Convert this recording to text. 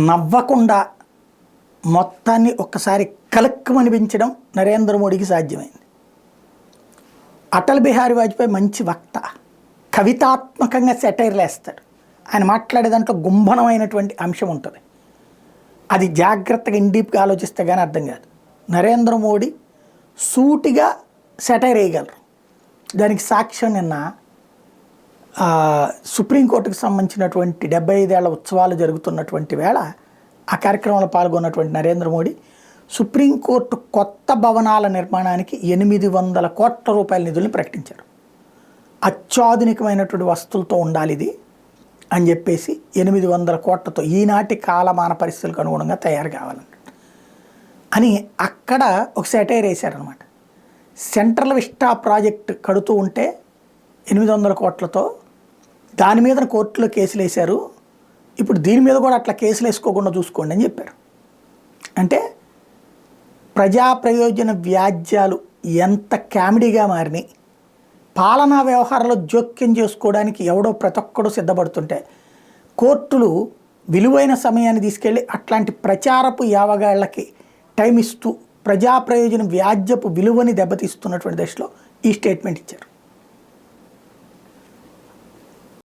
నవ్వకుండా మొత్తాన్ని ఒక్కసారి కలక్కమనిపించడం నరేంద్ర మోడీకి సాధ్యమైంది. అటల్ బిహారీ వాజ్పేయి మంచి వక్త, కవితాత్మకంగా సెటైర్లు వేస్తాడు. ఆయన మాట్లాడే దాంట్లో గుంభనమైనటువంటి అంశం ఉంటుంది. అది జాగ్రత్తగా ఇండీప్గా ఆలోచిస్తే కానీ అర్థం కాదు. నరేంద్ర మోడీ సూటిగా సెటైర్ వేయగలరు. దానికి సాక్ష్యం నిన్న సుప్రీంకోర్టుకు సంబంధించినటువంటి 75 ఏళ్ల ఉత్సవాలు జరుగుతున్నటువంటి వేళ ఆ కార్యక్రమంలో పాల్గొన్నటువంటి నరేంద్ర మోడీ సుప్రీంకోర్టు కొత్త భవనాల నిర్మాణానికి 800 కోట్ల రూపాయల నిధుల్ని ప్రకటించారు. అత్యాధునికమైనటువంటి వస్తువులతో ఉండాలి ఇది అని చెప్పేసి 800 కోట్లతో ఈనాటి కాలమాన పరిస్థితులకు అనుగుణంగా తయారు కావాలన్నట్టు అని అక్కడ ఒక సెటైర్ వేశారనమాట. సెంట్రల్ విస్టా ప్రాజెక్ట్ కడుతూ ఉంటే 800 కోట్లతో దాని మీద కోర్టులో కేసులు వేశారు, ఇప్పుడు దీని మీద కూడా అట్లా కేసులు వేసుకోకుండా చూసుకోండి అని చెప్పారు. అంటే ప్రజా ప్రయోజన వ్యాజ్యాలు ఎంత కామెడీగా మారినాయి. పాలనా వ్యవహారాల్లో జోక్యం చేసుకోవడానికి ఎవడో ప్రతి ఒక్కడో సిద్ధపడుతుంటే కోర్టులు విలువైన సమయాన్ని తీసుకెళ్ళి అట్లాంటి ప్రచారపు యావగాళ్లకి టైం ఇస్తూ ప్రజా ప్రయోజన వ్యాజ్యపు విలువని దెబ్బతీస్తున్నటువంటి దశలో ఈ స్టేట్మెంట్ ఇచ్చారు.